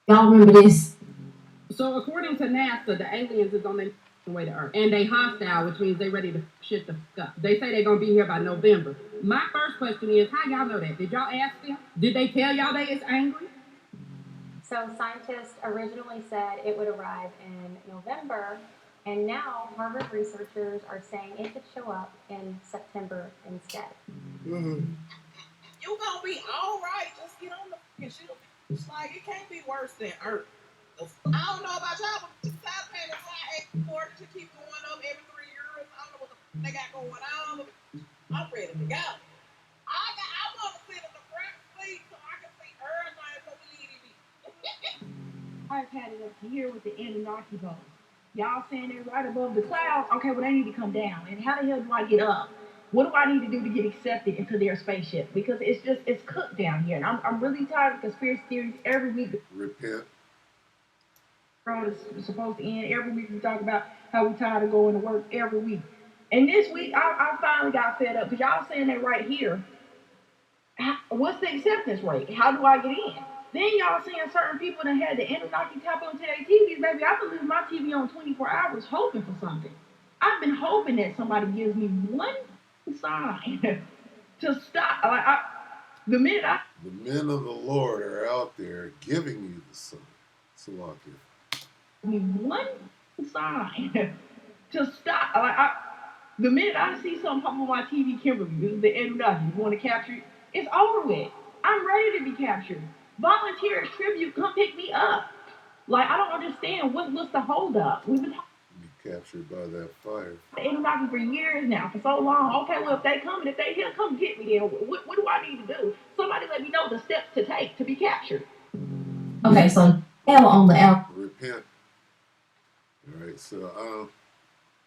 Y'all remember this? So according to NASA, the aliens is on their way to Earth, and they hostile, which means they ready to shit the fuck up. They say they're gonna be here by November. My first question is, how y'all know that? Did y'all ask them? Did they tell y'all they is angry? So scientists originally said it would arrive in November, and now Harvard researchers are saying it could show up in September instead. Mm-hmm. You gonna be all right. Just get on the fucking ship. It's like it can't be worse than Earth. I don't know about y'all, but the side payments I mortgage to keep going up every 3 years. I don't know what the fuck they got going on. I'm ready to go. I want to sit in the front seat so I can see everything so we need to be. I've had it up to here with the Anunnaki boat. Y'all saying they're right above the clouds. Okay, well they need to come down. And how the hell do I get up? What do I need to do to get accepted into their spaceship? Because it's cooked down here, and I'm really tired of conspiracy theories every week. Repent. The world is supposed to end every week. We talk about how we tired of going to work every week. And this week, I finally got fed up because y'all saying that right here. What's the acceptance rate? How do I get in? Then y'all seeing certain people that had the Anunnaki tap onto their TVs. Baby, I can leave my TV on 24 hours hoping for something. I've been hoping that somebody gives me one sign to stop. The minute I. The men of the Lord are out there giving you the sign. Salakia. Me one sign to stop. The minute I see something pop on my TV, Kimberly, this is the Anunnaki, you want to capture it? It's over with. I'm ready to be captured. Volunteers, tribute, come pick me up. Like, I don't understand what's the hold up. We've been Be captured by that fire. Anunnaki for years now, for so long. Okay, well, if they come and if they here, come get me then. What do I need to do? Somebody let me know the steps to take to be captured. Okay, so now on the L. Repent. All right, so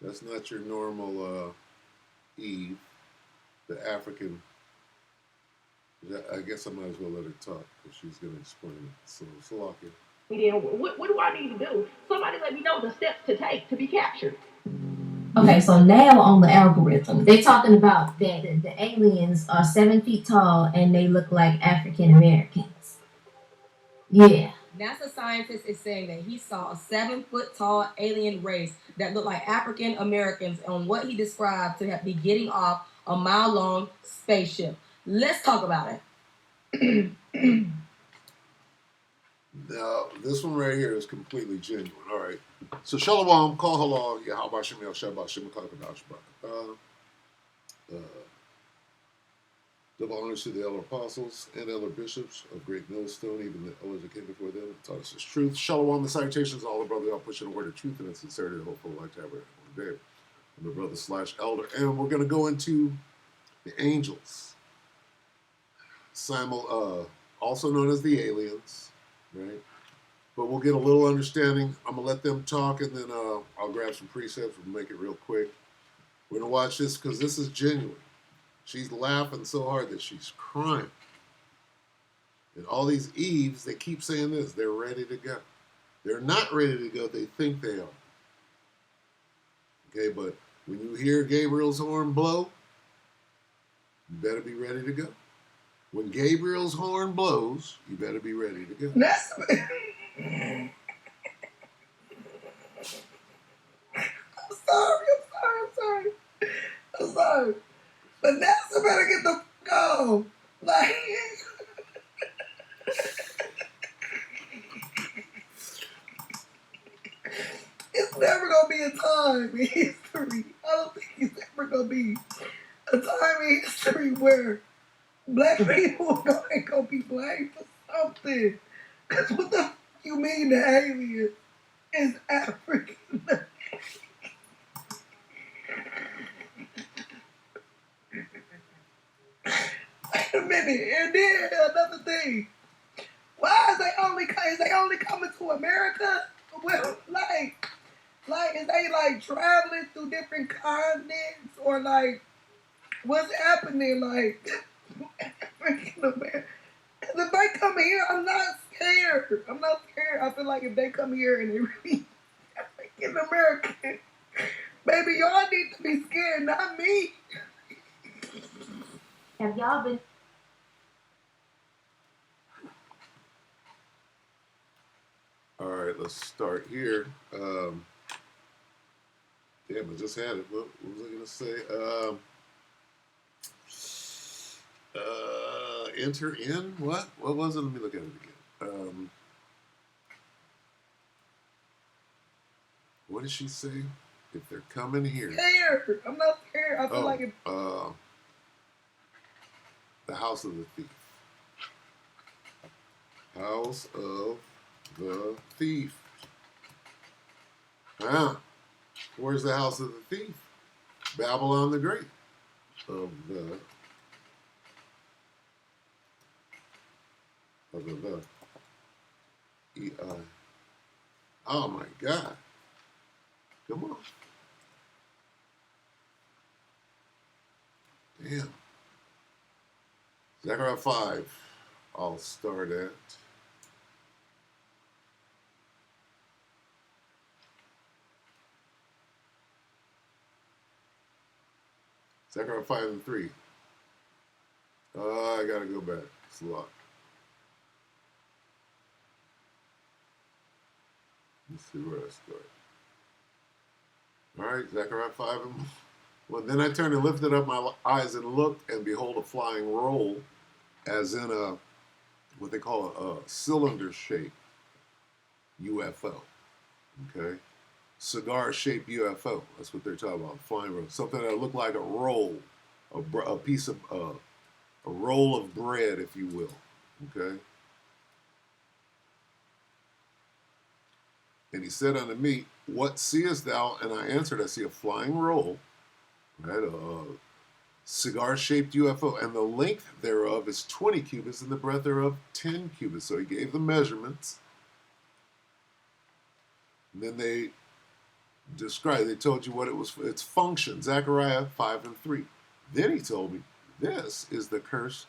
that's not your normal Eve, the African. I guess I might as well let her talk because she's going to explain it. So, Salakia. Then what do I need to do? Somebody let me know the steps to take to be captured. Okay, so now on the algorithm, they're talking about that the aliens are 7 feet tall and they look like African Americans. Yeah. NASA scientist is saying that he saw a 7 foot tall alien race that looked like African Americans on what he described to be getting off a mile long spaceship. Let's talk about it. Now, this one right here is completely genuine. All right. So, Shalom, Kol Halal, Yahweh Shem El Shabbat Shem Kakadash Double honors to the elder apostles and elder bishops of Great Millstone, even the elders that came before them, and taught us his truth. Shalom, the salutations, all the brothers all pushing the word of truth and in sincerity, hopeful like to have it one day. I'm the brother / elder, and we're going to go into the angels, also known as the aliens, right? But we'll get a little understanding. I'm going to let them talk, and then I'll grab some precepts and make it real quick. We're going to watch this because this is genuine. She's laughing so hard that she's crying. And all these Eves, they keep saying this. They're ready to go. They're not ready to go. They think they are. Okay, but when you hear Gabriel's horn blow, you better be ready to go. When Gabriel's horn blows, you better be ready to go. I'm sorry. But NASA better get the go. Like, it's never gonna be a time in history. I don't think it's ever gonna be a time in history where black people ain't gonna be blamed for something. Cause what the you mean the alien is African? Wait a minute, and then another thing. Why is they only coming to America? Well, is they like traveling through different continents or like what's happening? Like African American. Cause if they come here, I'm not scared. I feel like if they come here and they really African American, baby, y'all need to be scared, not me. Have y'all been? All right, let's start here. Damn, I just had it. What was I gonna say? Enter in what? What was it? Let me look at it again. What did she say? If they're coming here. Scared. I'm not scared. I feel like it. The house of the thief. House of the thief. Where's the house of the thief? Babylon the Great. Of the E-I. Oh my God. Come on. Damn. Zechariah 5. I'll start at. Zechariah 5 and 3. I gotta go back. It's a lot. Let's see where I start. All right, Zechariah 5 and 1. Then I turned and lifted up my eyes and looked, and behold, a flying roll, as in a what they call a cylinder-shaped UFO. Okay, cigar-shaped UFO. That's what they're talking about. Flying roll, something that looked like a roll, a piece of a roll of bread, if you will. Okay. And he said unto me, what seest thou? And I answered, I see a flying roll, right? A cigar-shaped UFO, and the length thereof is 20 cubits, and the breadth thereof 10 cubits. So he gave the measurements. And then they described, they told you what it was, its function, Zechariah 5 and 3. Then he told me, this is the curse.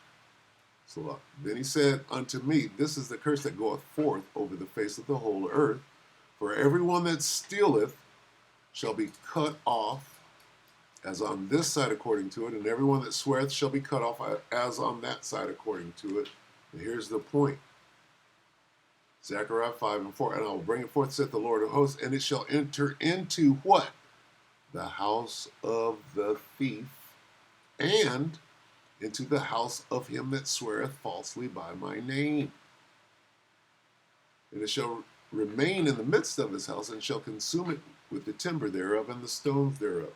So then he said unto me, this is the curse that goeth forth over the face of the whole earth. For everyone that stealeth shall be cut off, as on this side according to it, and everyone that sweareth shall be cut off as on that side according to it. And here's the point. Zechariah 5 and 4. And I will bring it forth, saith the Lord of hosts, and it shall enter into what? The house of the thief, and into the house of him that sweareth falsely by my name. And it shall remain in the midst of his house, and shall consume it with the timber thereof and the stones thereof.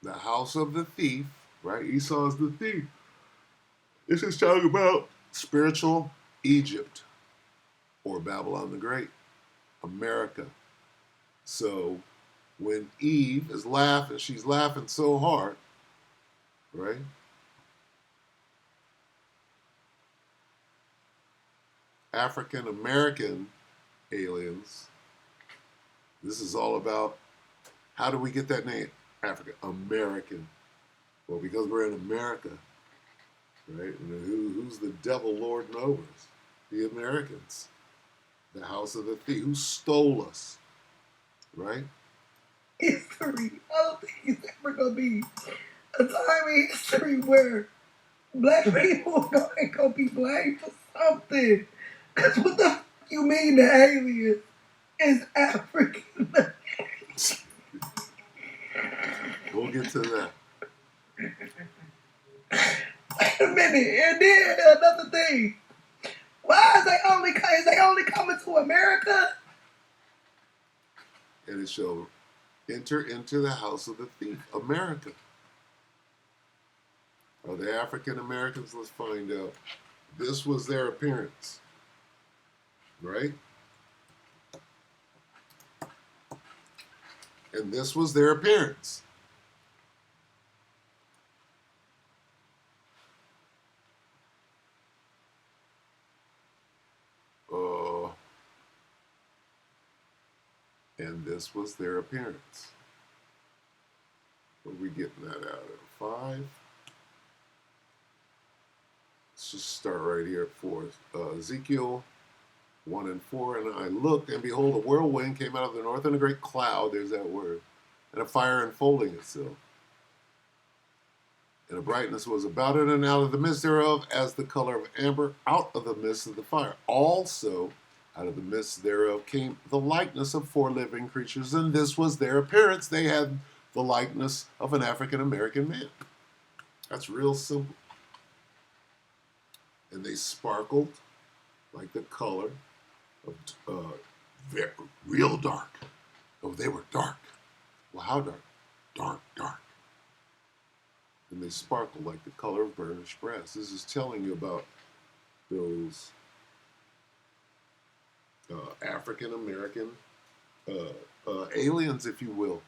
The house of the thief, right? Esau is the thief. This is talking about spiritual Egypt, or Babylon the Great, America. So when Eve is laughing, she's laughing so hard, right? African American aliens. This is all about, how do we get that name? African American. Well, because we're in America, right? And who's the devil lording over us? The Americans. The house of the thief. Who stole us, right? History. I don't think it's ever gonna be a time in history where black people ain't gonna be blamed for something. Cause what the you mean the alien is African? We'll get to that. Wait a minute, and then another thing. Why is they only coming to America? And it shall enter into the house of the thief, America. Are they African Americans? Let's find out. This was their appearance, right? And this was their appearance. And this was their appearance. What are we getting that out of? 5? Let's just start right here at 4. Ezekiel 1 and 4. And I looked, and behold, a whirlwind came out of the north, and a great cloud, there's that word, and a fire enfolding itself. And a brightness was about it, and out of the midst thereof, as the color of amber, out of the midst of the fire. Also, out of the midst thereof came the likeness of 4 living creatures, and this was their appearance. They had the likeness of an African American man. That's real simple. And they sparkled like the color of real dark. Oh, they were dark. Well, how dark? Dark, dark. And they sparkle like the color of burnished brass. This is telling you about those African American aliens, if you will,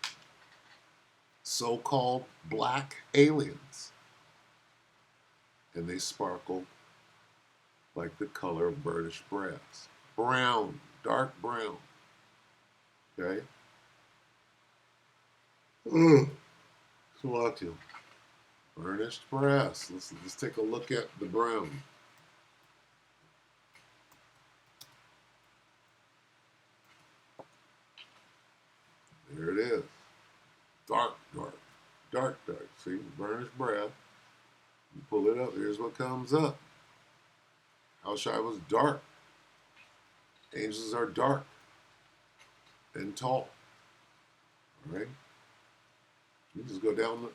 so-called black aliens, and they sparkle like the color of burnished brass, brown, dark brown. Okay. Swatio. Burnished brass. Let's take a look at the brown. There it is. Dark, dark, dark, dark. See, burnished brass. You pull it up. Here's what comes up. Al-Shai was dark. Angels are dark and tall. All right. You just go down.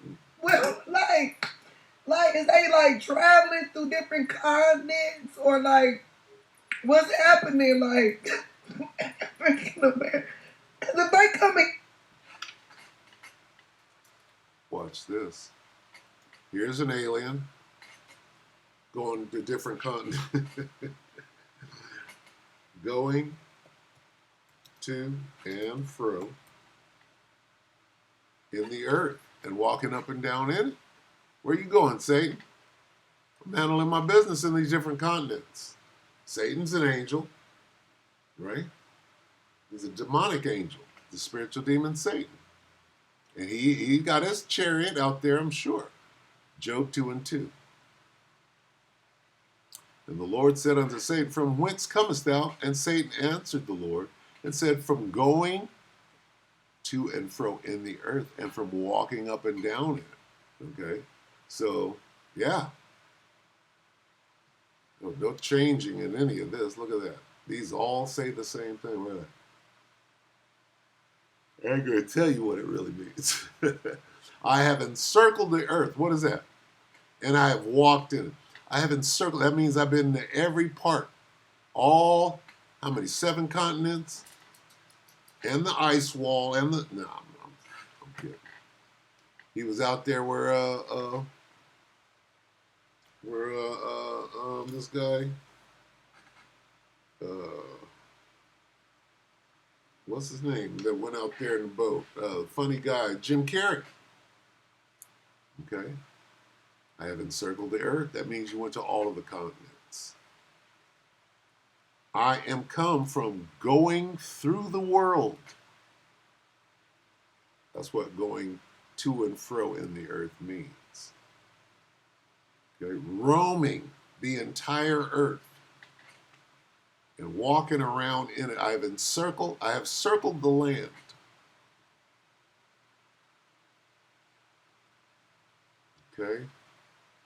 Well, like, is they like traveling through different continents, or like, what's happening? Like, African American, because if they coming, Watch this. Here's an alien going to different continents. Going to and fro in the earth and walking up and down in it. Where you going, Satan? I'm handling my business in these different continents. Satan's an angel, right? He's a demonic angel, the spiritual demon Satan. And he got his chariot out there, I'm sure. Job 2:2. And the Lord said unto Satan, From whence comest thou? And Satan answered the Lord and said, From going to and fro in the earth, and from walking up and down in it. Okay? So, yeah. No changing in any of this. Look at that. These all say the same thing. Look at that. I ain't going to tell you what it really means. I have encircled the earth. What is that? And I have walked in it. I have encircled. That means I've been to every part. All, how many? 7 continents? And the ice wall. And the, no, I'm kidding. He was out there where this guy, what's his name, that went out there in the boat? Funny guy, Jim Carrey. Okay. I have encircled the earth. That means you went to all of the continents. I am come from going through the world. That's what going to and fro in the earth means. Okay. Roaming the entire earth and walking around in it. I have circled the land. Okay.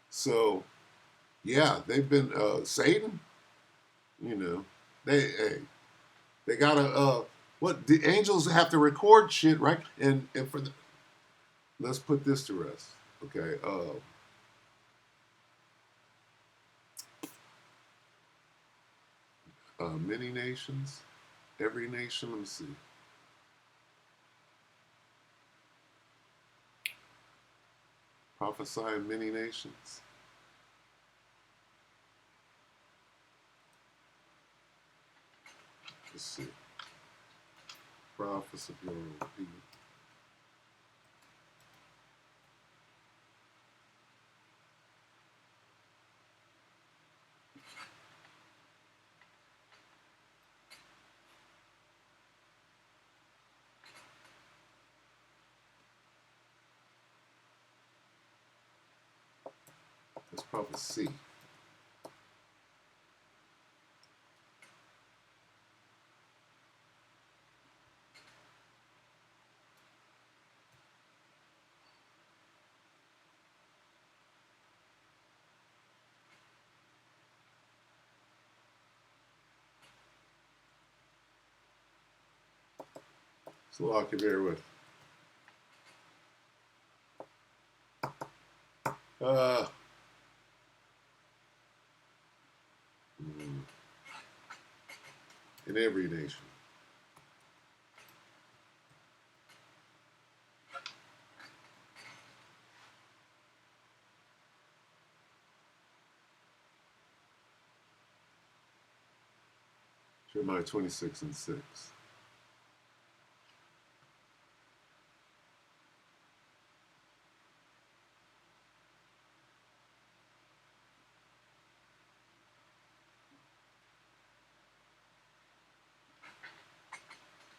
So, yeah, they've been, Satan, you know, they gotta, what, the angels have to record shit, right? And for the, let's put this to rest, okay? Many nations, every nation, let me see. Prophesy in many nations. Let's see. Prophets of your own people. Let's probably see. So I'll keep bear with. In every nation. Jeremiah 26:6.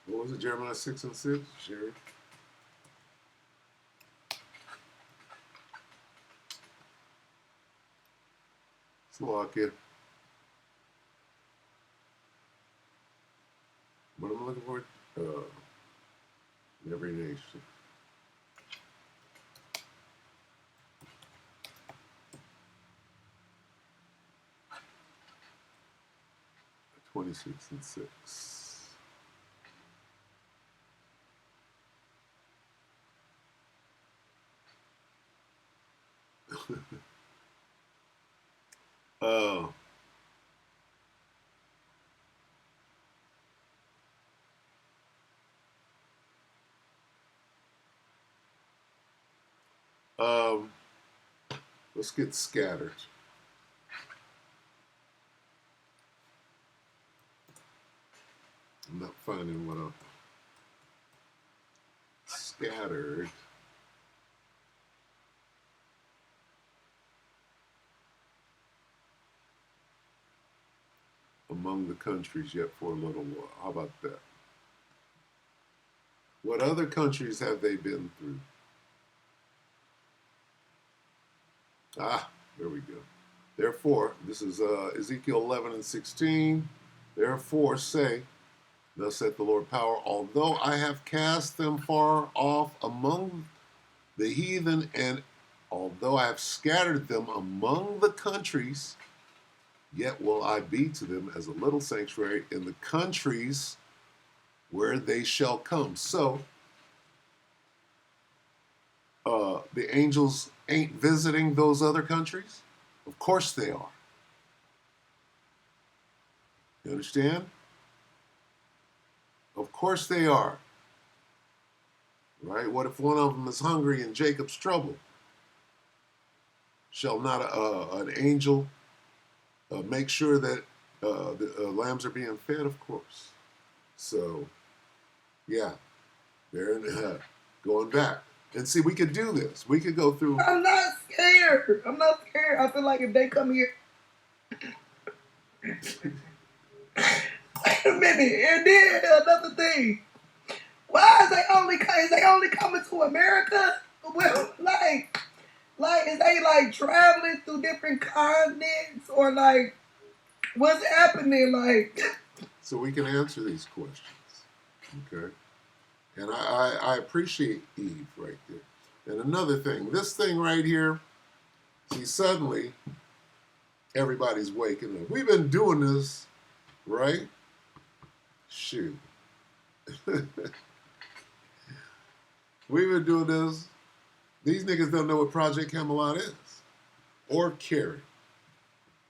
What was it, Jeremiah 6:6, Sherry? Slovakia. What am I looking for? Every nation. (26 and 6). Oh. Let's get scattered. I'm not finding what I'm scattered. Among the countries yet for a little while. How about that? What other countries have they been through? There we go. Therefore, this is Ezekiel 11:16. Therefore say, thus saith the Lord power, although I have cast them far off among the heathen, and although I have scattered them among the countries, yet will I be to them as a little sanctuary in the countries where they shall come. So, the angels ain't visiting those other countries? Of course they are. You understand? Of course they are. Right? What if one of them is hungry in Jacob's trouble? Shall not an angel make sure that the lambs are being fed? Of course. So, yeah, they're going back. And see, we could do this. We could go through. I'm not scared. I'm not scared. I feel like if they come here. Wait a minute. And then another thing. Why is they only coming to America? Well, like is they like traveling through different continents, or like what's happening? Like, so we can answer these questions. Okay. And I appreciate Eve right there. And another thing, this thing right here, see, suddenly everybody's waking up. We've been doing this, right? Shoot. We've been doing this. These niggas don't know what Project Camelot is. Or Carrie,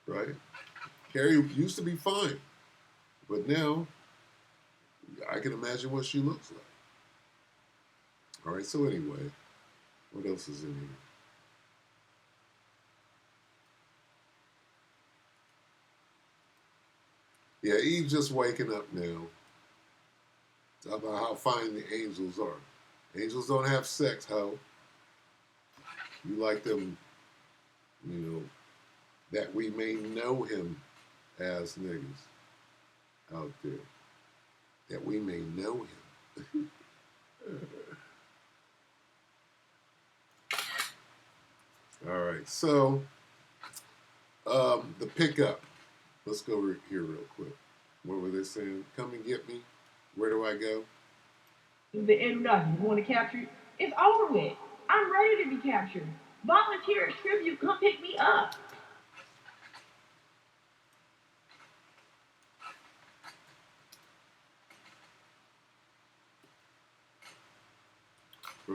right? Carrie used to be fine. But now, I can imagine what she looks like. All right, so anyway, what else is in here? Yeah, Eve's just waking up now. Talk about how fine the angels are. Angels don't have sex, ho. You like them, you know, that we may know him as niggas out there. That we may know him. All right, so the pickup. Let's go here real quick. What were they saying? Come and get me. Where do I go? The end of nothing. You want to capture it? It's over with. I'm ready to be captured. Volunteer as tribute. Come pick me up.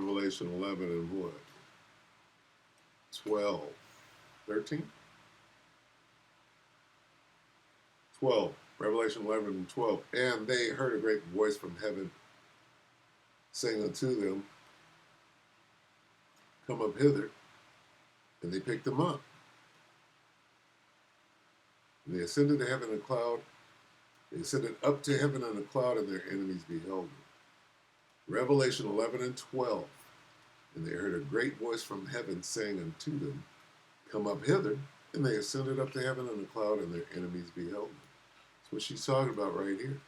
Revelation 11 and what? 12. 13? 12. Revelation 11 and 12. And they heard a great voice from heaven saying unto them, come up hither. And they picked them up. And they ascended to heaven in a cloud. They ascended up to heaven in a cloud, and their enemies beheld them. Revelation 11 and 12. And they heard a great voice from heaven saying unto them, come up hither. And they ascended up to heaven in a cloud, and their enemies beheld them. That's what she's talking about right here.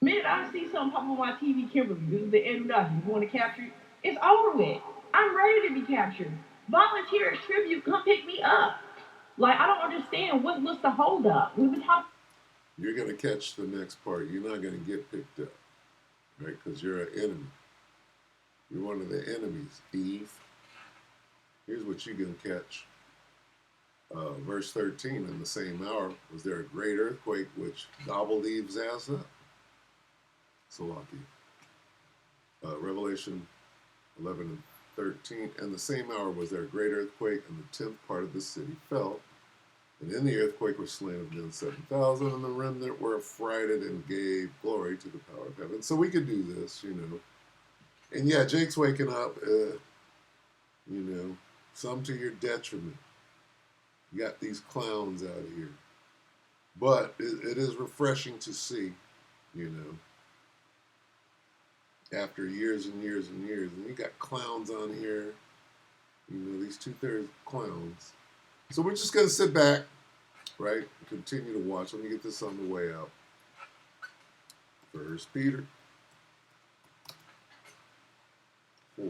The minute I see something pop on my TV, Kimberly, this is the end of nothing. You want to capture it? It's over with. I'm ready to be captured. Volunteer as tribute, come pick me up. Like, I don't understand what's the hold up. We've been talking. You're going to catch the next part. You're not going to get picked up, right? Because you're an enemy. You're one of the enemies, Eve. Here's what you're going to catch. Verse 13, in the same hour was there a great earthquake which gobbled Eve's ass up. Salaki. Revelation 11 and 13, and the same hour was there a great earthquake, and the 10th part of the city fell. And in the earthquake were slain of men 7,000, and the remnant were affrighted and gave glory to the power of heaven. So we could do this, you know. And yeah, Jake's waking up, you know, some to your detriment. You got these clowns out here. But it is refreshing to see, you know, after years and years and years. And you got clowns on here, you know, these 2/3 clowns. So we're just going to sit back, right, and continue to watch. Let me get this on the way out. 1 Peter 4.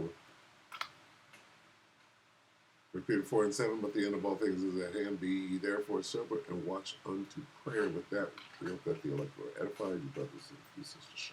1 Peter 4 and 7, but the end of all things is at hand. Be ye therefore sober and watch unto prayer. With that, we hope that the elect will edify you, brothers and sisters.